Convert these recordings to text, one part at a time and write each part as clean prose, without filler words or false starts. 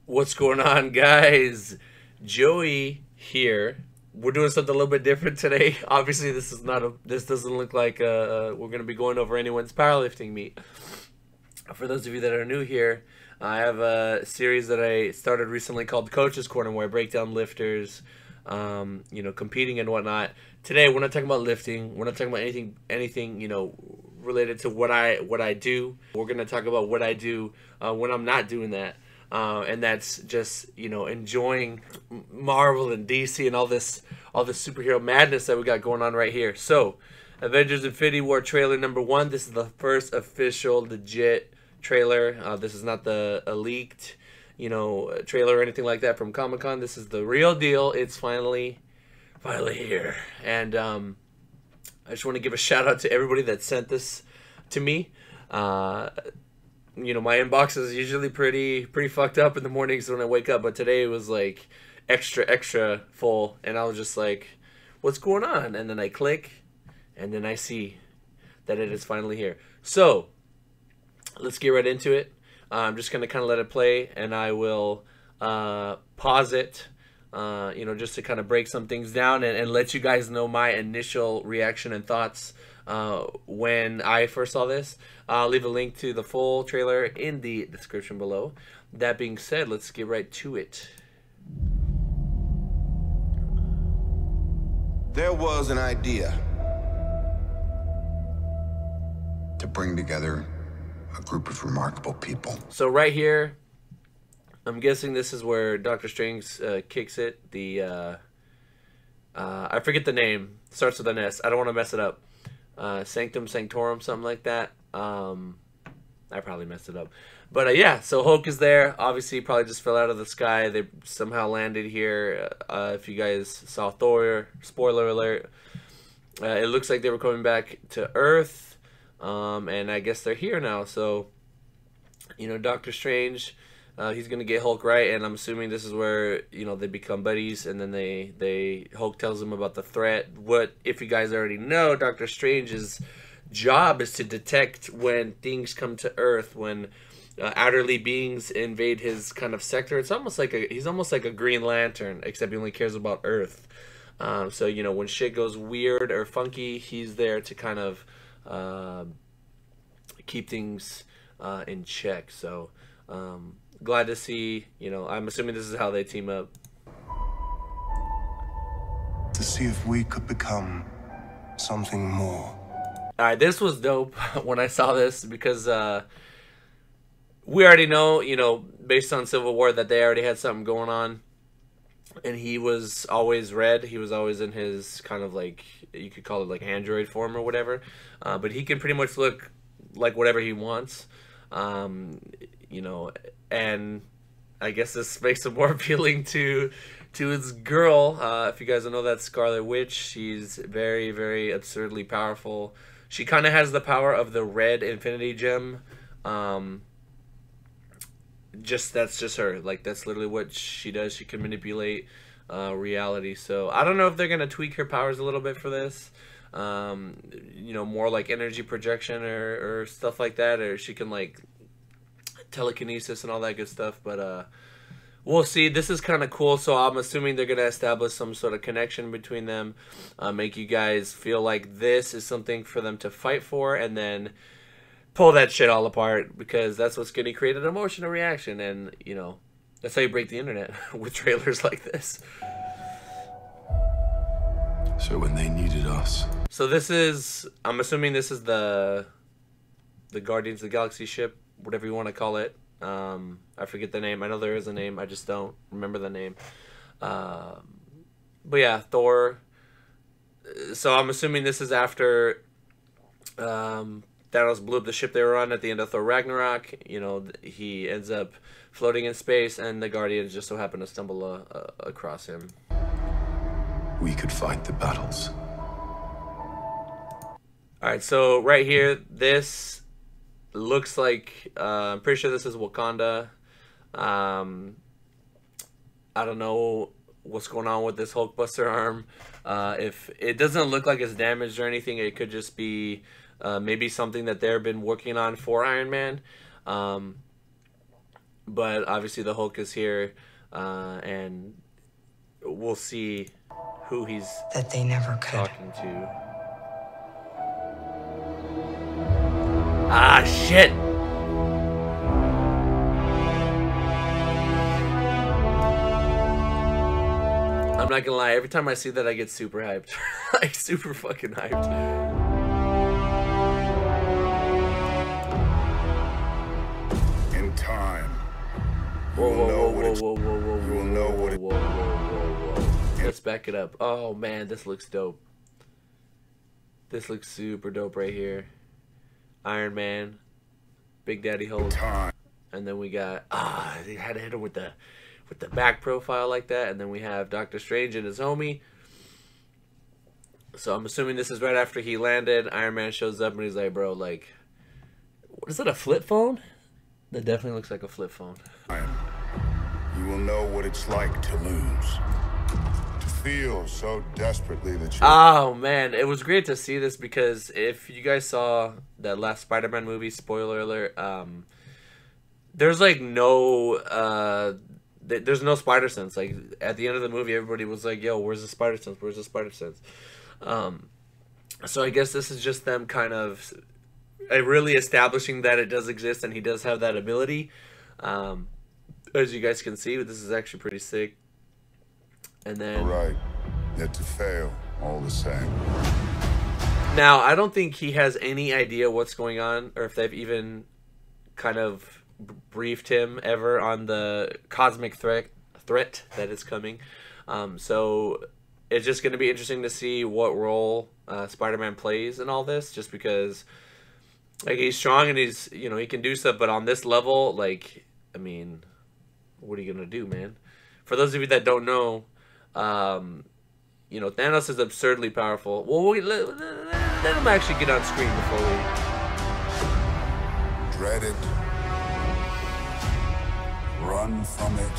What's going on, guys? Joey here. We're doing something a little bit different today. Obviously, this is not a. This doesn't look like we're gonna be going over anyone's powerlifting meet. For those of you that are new here, I have a series that I started recently called Coach's Corner, where I break down lifters, competing and whatnot. Today, we're not talking about lifting. We're not talking about anything, related to what I do. We're gonna talk about what I do when I'm not doing that. And that's just enjoying Marvel and DC and all this superhero madness that we got going on right here. So, Avengers Infinity War trailer number 1. This is the first official legit trailer. This is not the leaked trailer or anything like that from Comic-Con. This is the real deal. It's finally here, and I just want to give a shout out to everybody that sent this to me. My inbox is usually pretty fucked up in the mornings when I wake up, but today it was like extra full, and I was just like, what's going on? And then I click, and then I see that it is finally here. So let's get right into it. I'm just gonna kind of let it play, and I will pause it, just to kind of break some things down and let you guys know my initial reaction and thoughts when I first saw this. I'll leave a link to the full trailer in the description below. That being said, let's get right to it. There was an idea to bring together a group of remarkable people. So right here, I'm guessing this is where Doctor Strange kicks it. I forget the name. Starts with an S. I don't want to mess it up. Sanctum Sanctorum, something like that. I probably messed it up. But yeah, so Hulk is there. Obviously, he probably just fell out of the sky. They somehow landed here. If you guys saw Thor, spoiler alert, it looks like they were coming back to Earth. And I guess they're here now. So, Doctor Strange, he's gonna get Hulk right, and I'm assuming this is where they become buddies, and then Hulk tells him about the threat. What if you guys already know? Doctor Strange's job is to detect when things come to Earth, when outerly beings invade his kind of sector. It's almost like he's almost like a Green Lantern, except he only cares about Earth. So when shit goes weird or funky, he's there to kind of keep things in check. So glad to see, I'm assuming this is how they team up. To see if we could become something more. Alright, this was dope when I saw this, because we already know, based on Civil War, that they already had something going on. And he was always red. He was always in his kind of like, you could call it like android form or whatever. But he can pretty much look like whatever he wants. And I guess this makes him more appealing to his girl. If you guys don't know, that Scarlet Witch, she's very, very absurdly powerful. She kind of has the power of the red Infinity Gem. That's just her. Like, that's literally what she does. She can manipulate reality. So I don't know if they're gonna tweak her powers a little bit for this. More like energy projection or stuff like that, or she can like telekinesis and all that good stuff. But we'll see. This is kind of cool. So I'm assuming they're gonna establish some sort of connection between them, make you guys feel like this is something for them to fight for, and then pull that shit all apart, because that's what's going to create an emotional reaction. And that's how you break the internet, with trailers like this. So when they needed us. So this is, I'm assuming this is the Guardians of the Galaxy ship, whatever you want to call it. I forget the name. I know there is a name, I just don't remember the name. But yeah, Thor. So I'm assuming this is after Thanos blew up the ship they were on at the end of Thor Ragnarok. He ends up floating in space, and the Guardians just so happen to stumble across him. We could fight the battles. Alright, so right here, this looks like, I'm pretty sure this is Wakanda. I don't know what's going on with this Hulkbuster arm. If it doesn't look like it's damaged or anything, it could just be maybe something that they've been working on for Iron Man. but obviously the Hulk is here, and we'll see who he's that they never could. talking to. Ah, shit! I'm not gonna lie, every time I see that I get super hyped. Like, super fucking hyped. In time, Whoa, whoa, whoa, whoa, it's- whoa, whoa, whoa, you will whoa, know whoa, what it- whoa, whoa, whoa, whoa. Let's back it up. Oh man, this looks dope. This looks super dope right here. Iron Man, Big Daddy Hulk, time. and then we got they had to hit him with the back profile like that, and then we have Doctor Strange and his homie. So I'm assuming this is right after he landed. Iron Man shows up and he's like, "Bro, like, what is it? A flip phone? That definitely looks like a flip phone." You will know what it's like to lose. To feel so desperately that you Oh man, it was great to see this because if you guys saw that last Spider-Man movie, spoiler alert, there's like no there's no spider sense. Like at the end of the movie, everybody was like, "Yo, where's the spider sense? Where's the spider sense?" So I guess this is just them kind of really establishing that it does exist and he does have that ability. As you guys can see, this is actually pretty sick. And then right, yet to fail all the same. now I don't think he has any idea what's going on or if they've even kind of briefed him ever on the cosmic threat that is coming. So it's just going to be interesting to see what role Spider-Man plays in all this, just because like he's strong and he's, you know, he can do stuff, but on this level, like, I mean, what are you going to do, man? For those of you that don't know, you know, Thanos is absurdly powerful. Well, let him actually get on screen before we... Dread it. Run from it.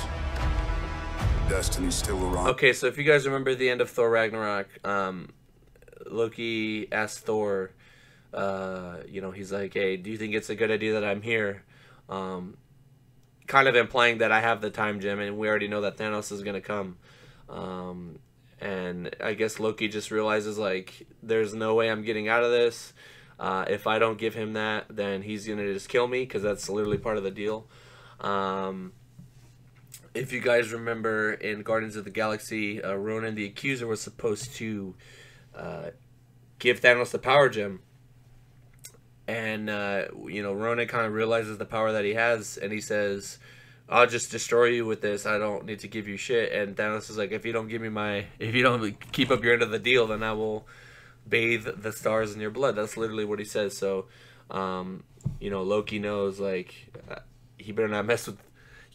Destiny's still around. Okay, so if you guys remember the end of Thor Ragnarok, Loki asked Thor, you know, he's like, "Hey, do you think it's a good idea that I'm here?" Kind of implying that I have the time gem, and we already know that Thanos is gonna come. And I guess Loki just realizes, like, there's no way I'm getting out of this. If I don't give him that, then he's gonna just kill me, because that's literally part of the deal. If you guys remember in Guardians of the Galaxy, Ronan the Accuser was supposed to give Thanos the power gem. And, you know, Ronan kind of realizes the power that he has, and he says, "I'll just destroy you with this. I don't need to give you shit." And Thanos is like, if you don't keep up your end of the deal, then I will bathe the stars in your blood. That's literally what he says. So, you know, Loki knows, like, he better not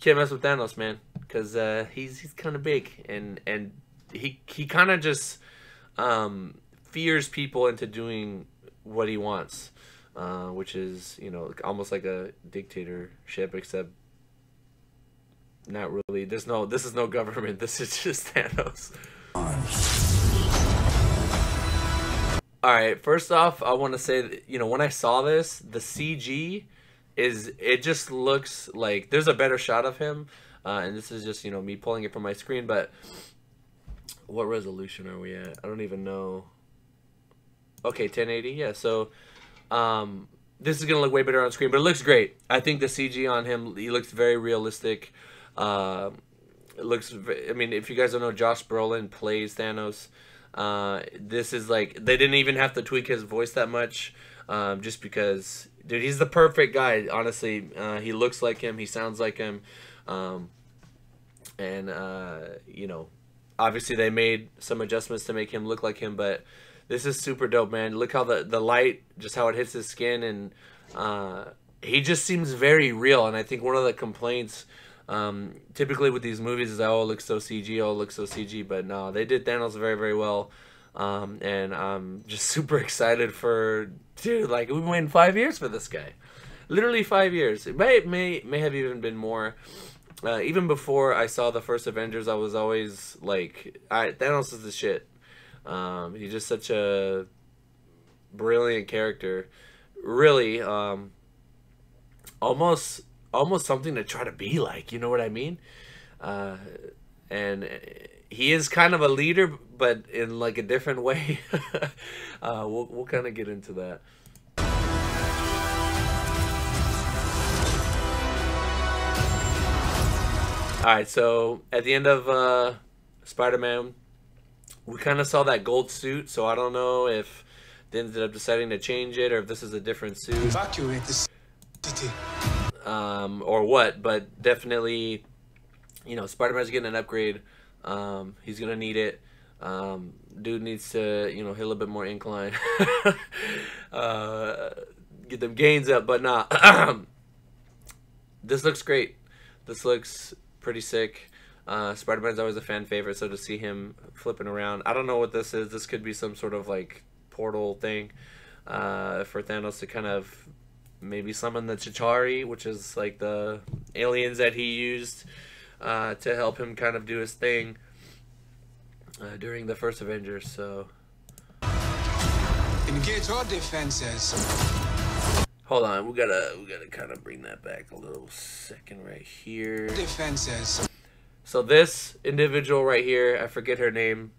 can't mess with Thanos, man, because he's kind of big, and he kind of just fears people into doing what he wants, which is, you know, almost like a dictatorship, except not really. This is no government. This is just Thanos. All right, first off, I want to say that, you know, when I saw this, the CG it just looks like there's a better shot of him, and this is just, you know, me pulling it from my screen, but what resolution are we at? I don't even know. Okay, 1080, yeah, so this is gonna look way better on screen, but it looks great. I think the CG on him, he looks very realistic. It looks, I mean, if you guys don't know, Josh Brolin plays Thanos. This is like, they didn't even have to tweak his voice that much, just because, dude, he's the perfect guy, honestly. He looks like him, he sounds like him, and you know, obviously they made some adjustments to make him look like him, but this is super dope, man. Look how the light, just how it hits his skin, and he just seems very real. And I think one of the complaints typically with these movies is that, oh, it looks so CG, oh, it looks so CG, but no, they did Thanos very, very well. And I'm just super excited for, dude, like, we've been waiting 5 years for this guy. Literally 5 years. It may have even been more. Even before I saw the first Avengers, I was always like, Thanos is the shit. He's just such a brilliant character. Really, almost almost something to try to be like. You know what I mean? And he is kind of a leader, but in like a different way. We'll kind of get into that. All right, so at the end of Spider-Man, we kind of saw that gold suit. So I don't know if they ended up deciding to change it, or if this is a different suit. Evacuate the city. Or what, but definitely, you know, Spider-Man's getting an upgrade. He's gonna need it. Dude needs to, you know, hit a little bit more incline. Get them gains up, but nah. This looks great. This looks pretty sick. Spider-Man's always a fan favorite, so to see him flipping around, I don't know what this is. This could be some sort of like portal thing for Thanos to kind of maybe summon the Chitauri, which is like the aliens that he used to help him kind of do his thing during the first Avengers. So Engage all defenses. hold on, we gotta kind of bring that back a little second right here. Defenses. So this individual right here, I forget her name.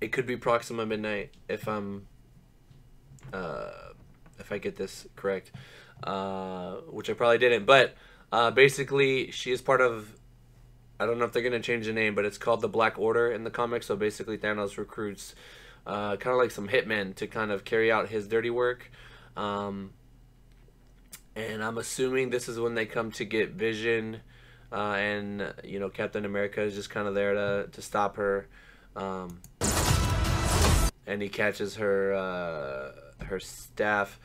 It could be Proxima Midnight if I get this correct, which I probably didn't. But basically, she is part of, I don't know if they're going to change the name, but it's called the Black Order in the comics. So basically, Thanos recruits kind of like some hitmen to kind of carry out his dirty work. And I'm assuming this is when they come to get Vision, and, you know, Captain America is just kind of there to stop her. And he catches her staff.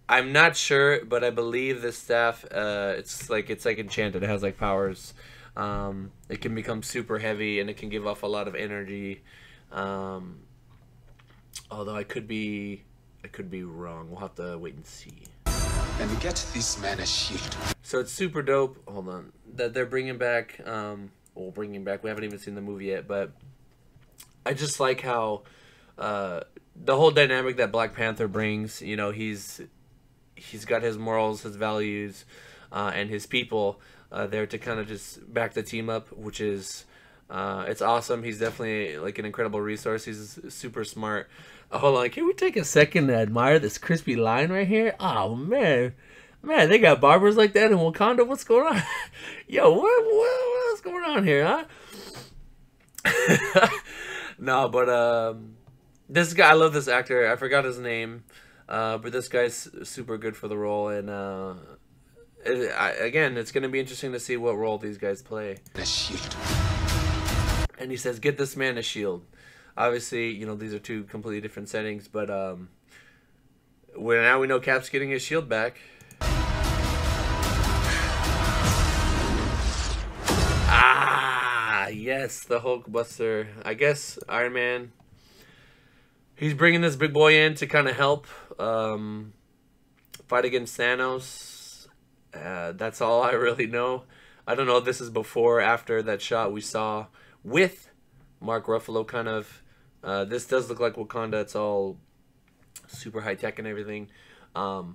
I'm not sure, but I believe this staff, it's like enchanted. It has like powers. It can become super heavy, and it can give off a lot of energy. Although I could be wrong. We'll have to wait and see. And get this man a shield. So it's super dope. Hold on, that they're bringing back. Well, bringing back. We haven't even seen the movie yet, but I just like how the whole dynamic that Black Panther brings. You know, he's got his morals, his values, and his people there to kind of just back the team up, which is it's awesome. He's definitely like an incredible resource. He's super smart. Hold on, can we take a second to admire this crispy line right here? Oh man, they got barbers like that in Wakanda. What's going on? Yo, what's going on here, huh? No, but this guy, I love this actor. I forgot his name, but this guy's super good for the role, and again, it's going to be interesting to see what role these guys play. A shield. And he says, "Get this man a shield." Obviously, you know, these are two completely different settings, but now we know Cap's getting his shield back. Ah, yes, the Hulkbuster. I guess Iron Man, he's bringing this big boy in to kind of help fight against Thanos. That's all I really know. I don't know if this is before or after that shot we saw with Mark Ruffalo, kind of. This does look like Wakanda. It's all super high tech and everything. But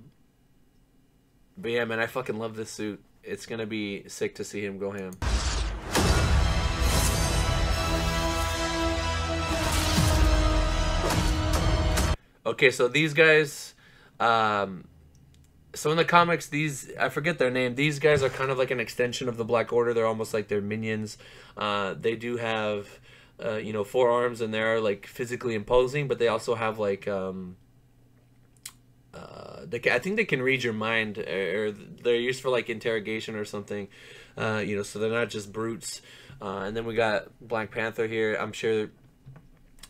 yeah, man, I fucking love this suit. It's gonna be sick to see him go ham. Okay, so these guys, so in the comics, these, I forget their name. These guys are kind of like an extension of the Black Order. They're almost like their minions. They do have, you know, 4 arms, and they're like physically imposing, but they also have like, I think they can read your mind, or they're used for like interrogation or something. You know, so they're not just brutes. And then we got Black Panther here. I'm sure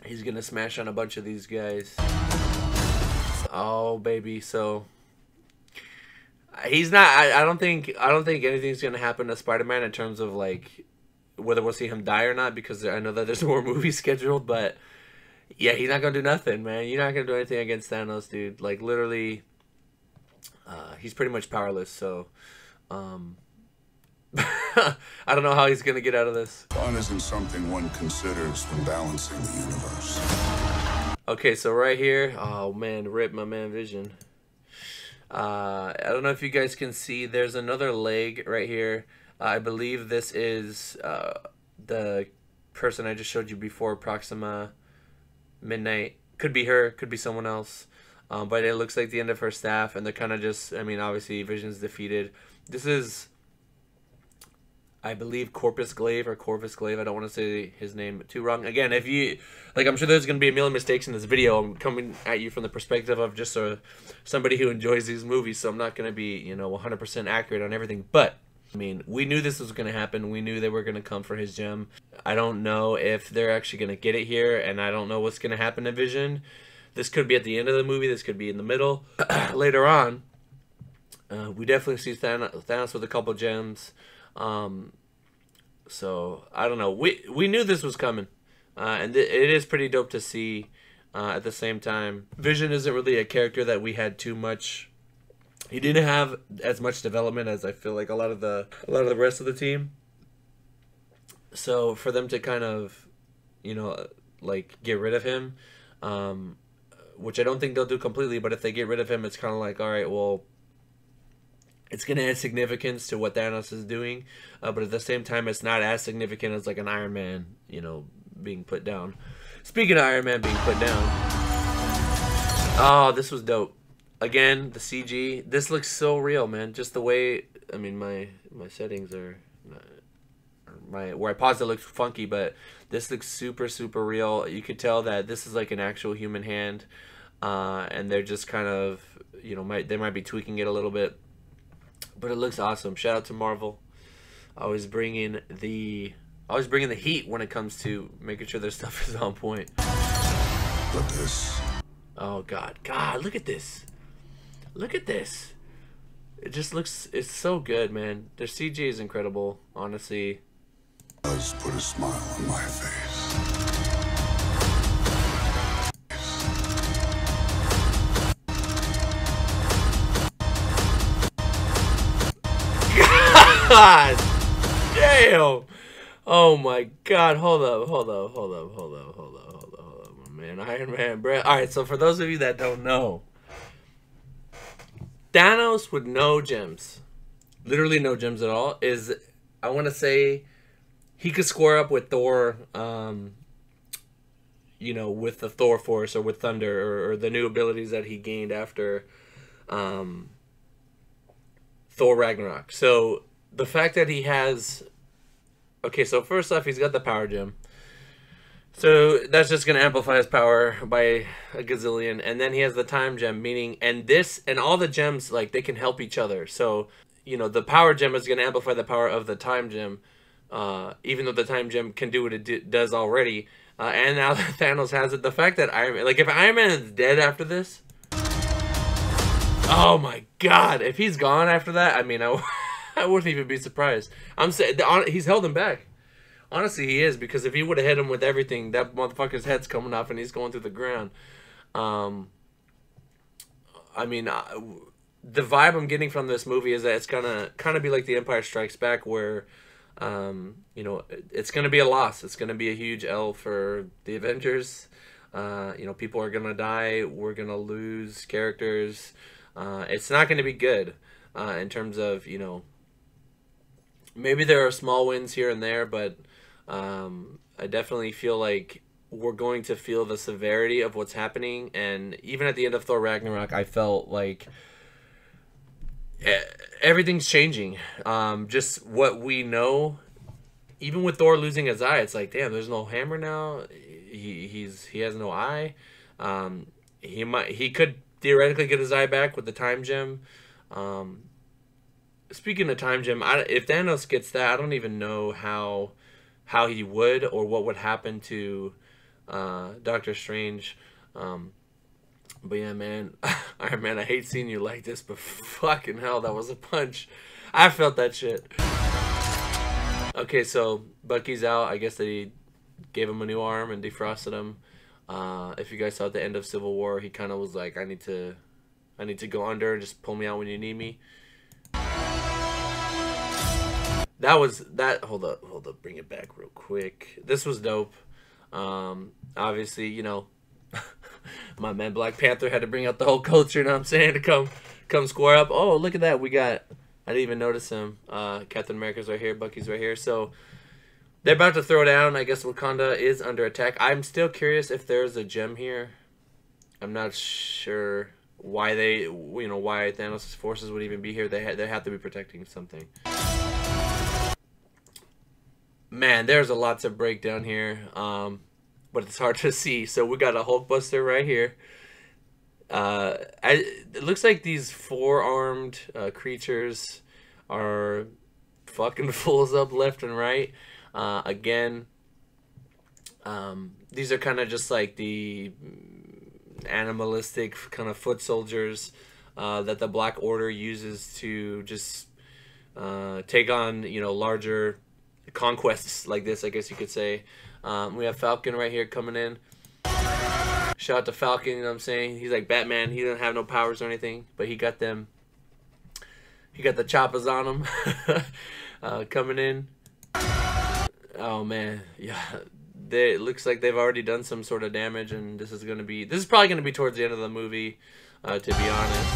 he's gonna smash on a bunch of these guys. Oh baby, so he's not. I don't think anything's gonna happen to Spider-Man in terms of like whether we'll see him die or not, because I know that there's more movies scheduled. But yeah, he's not gonna do nothing, man. You're not gonna do anything against Thanos, dude. Like literally, he's pretty much powerless. So I don't know how he's gonna get out of this. Fun isn't something one considers when balancing the universe. Okay, so right here, oh man, rip my man Vision. I don't know if you guys can see. There's another leg right here. I believe this is the person I just showed you before, Proxima Midnight. Could be her, could be someone else. But it looks like the end of her staff, and they're kind of just, I mean, obviously Vision's defeated. This is, I believe, Corpus Glaive or Corvus Glaive. I don't want to say his name too wrong. Again, if you, like, I'm sure there's going to be a million mistakes in this video. I'm coming at you from the perspective of just somebody who enjoys these movies, so I'm not going to be, you know, 100% accurate on everything. But, I mean, we knew this was going to happen. We knew they were going to come for his gem. I don't know if they're actually going to get it here, and I don't know what's going to happen to Vision. This could be at the end of the movie. This could be in the middle. Later on, we definitely see Thanos with a couple gems. So, I don't know. We knew this was coming. And it is pretty dope to see at the same time. Vision isn't really a character that we had too much. He didn't have as much development as I feel like a lot of the rest of the team. So, for them to kind of, you know, like, get rid of him, which I don't think they'll do completely, but if they get rid of him, it's kind of like, all right, well, it's going to add significance to what Thanos is doing, but at the same time, it's not as significant as, like, an Iron Man, you know, being put down. Speaking of Iron Man being put down, oh, this was dope. Again, the CG, this looks so real, man. Just the way, I mean, my settings are, where I paused it looks funky, but this looks super, super real. You could tell that this is like an actual human hand, and they're just kind of, you know, they might be tweaking it a little bit, but it looks awesome. Shout out to Marvel, always bringing the heat when it comes to making sure their stuff is on point. Look at this. Oh God, look at this, look at this. It just looks, it's so good, man. Their CG is incredible, honestly. Does put a smile on my face. God damn! Oh my God! Hold up, man. Iron Man, bro. All right, so for those of you that don't know, Thanos with no gems, literally no gems at all, is, I want to say, he could square up with Thor, you know, with the Thor Force or with Thunder or the new abilities that he gained after Thor Ragnarok. So the fact that he has, okay, so first off, he's got the power gem. So that's just going to amplify his power by a gazillion. And then he has the time gem, meaning, and this, and all the gems, like, they can help each other. So, you know, the power gem is going to amplify the power of the time gem. Even though the time gem can do what it does already, and now that Thanos has it, the fact that Iron Man, like, if Iron Man is dead after this, oh my God, if he's gone after that, I mean, I wouldn't even be surprised. I'm saying he's held him back. Honestly, he is, because if he would have hit him with everything, that motherfucker's head's coming off and he's going through the ground. I mean, the vibe I'm getting from this movie is that it's gonna kind of be like The Empire Strikes Back, where you know, it's going to be a loss. It's going to be a huge L for the Avengers. You know, people are going to die. We're going to lose characters. It's not going to be good in terms of, you know, maybe there are small wins here and there, but I definitely feel like we're going to feel the severity of what's happening. And even at the end of Thor Ragnarok, I felt like everything's changing. Just what we know, even with Thor losing his eye, it's like, damn, there's no hammer now. He has no eye. He could theoretically get his eye back with the time gem. Speaking of time gem, if Thanos gets that, I don't even know how he would, or what would happen to Doctor Strange. But yeah, man, Iron Man, I hate seeing you like this, but fucking hell, that was a punch. I felt that shit. Okay, so Bucky's out. I guess they gave him a new arm and defrosted him. If you guys saw at the end of Civil War, he kind of was like, I need to go under and just pull me out when you need me. That was that. Hold up, bring it back real quick. This was dope. Obviously, you know, my man Black Panther had to bring out the whole culture, you know what I'm saying, to come come square up. Oh, look at that. We got, I didn't even notice him. Captain America's right here. Bucky's right here. So they're about to throw down. I guess Wakanda is under attack. I'm still curious if there's a gem here. I'm not sure why why Thanos' forces would even be here. They have to be protecting something. Man, there's a lot to break down here, but it's hard to see. So we got a Hulkbuster right here. It looks like these four-armed creatures are fucking fools up left and right. Again, these are kind of just like the animalistic kind of foot soldiers that the Black Order uses to just take on, larger conquests like this, I guess you could say. We have Falcon right here coming in. Shout out to Falcon, you know what I'm saying? He's like Batman. He doesn't have no powers or anything, but he got them. He got the choppers on him. Coming in. Oh man, yeah. It looks like they've already done some sort of damage, and this is probably gonna be towards the end of the movie, to be honest.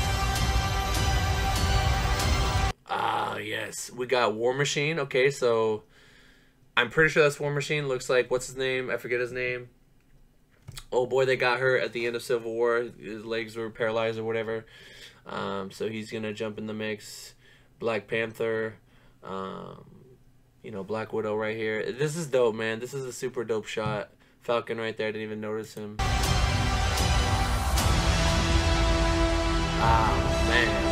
Yes, we got War Machine. Okay, so I'm pretty sure that's War Machine. Looks like, what's his name? I forget his name. Oh boy, they got hurt at the end of Civil War. His legs were paralyzed or whatever. So he's gonna jump in the mix. Black Panther. Black Widow right here. This is dope, man. This is a super dope shot. Falcon right there. I didn't even notice him. Ah, man.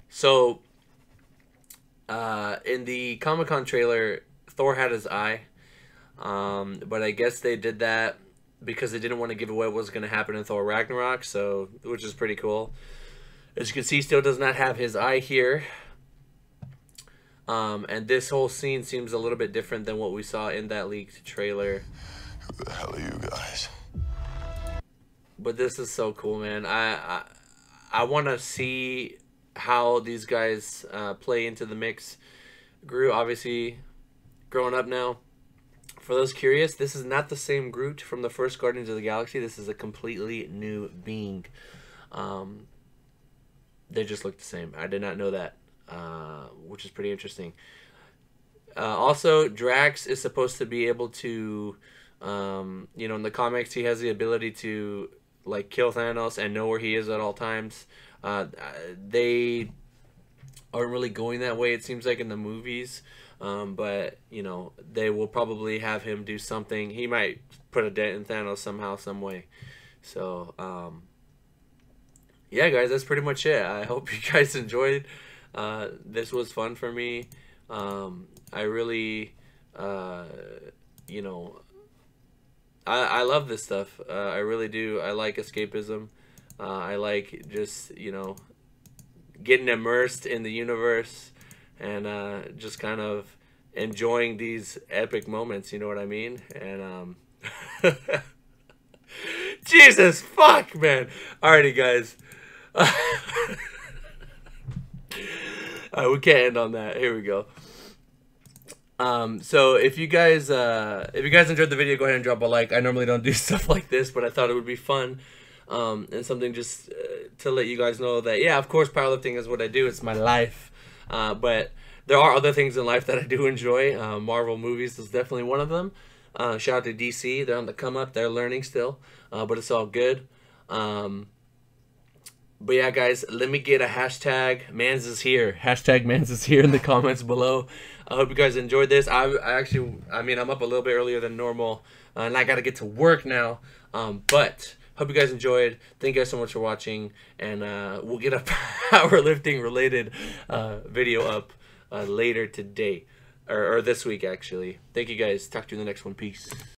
So, in the Comic-Con trailer, Thor had his eye. But I guess they did that because they didn't want to give away what was going to happen in Thor Ragnarok, so, which is pretty cool. As you can see, he still does not have his eye here. And this whole scene seems a little bit different than what we saw in that leaked trailer. Who the hell are you guys? But this is so cool, man. I want to see how these guys play into the mix. Groot, obviously, growing up now. For those curious, this is not the same Groot from the first Guardians of the Galaxy. This is a completely new being. They just look the same. I did not know that, which is pretty interesting. Also, Drax is supposed to be able to, in the comics, he has the ability to like kill Thanos and know where he is at all times. They aren't really going that way, it seems like, in the movies. But, they will probably have him do something. He might put a dent in Thanos somehow, some way. So, yeah, guys, that's pretty much it. I hope you guys enjoyed. This was fun for me. I really, I love this stuff. I really do. I like escapism. I like just, getting immersed in the universe and just kind of enjoying these epic moments, you know what I mean? And Jesus fuck, man. Alrighty, guys. We can't end on that. Here we go. So if you guys enjoyed the video, go ahead and drop a like. I normally don't do stuff like this, but I thought it would be fun. And something just to let you guys know that, yeah, of course, powerlifting is what I do. It's my life. But there are other things in life that I do enjoy. Marvel movies is definitely one of them. Shout out to DC. They're on the come up. They're learning still. But it's all good. But yeah, guys, let me get a hashtag Mans is here. Hashtag Mans is here in the comments below. I hope you guys enjoyed this. I'm up a litlittle bit earlier than normal. And I got to get to work now. But hope you guys enjoyed. Thank you guys so much for watching. And we'll get a powerlifting related video up later today. Or this week, actually. Thank you guys. Talk to you in the next one. Peace.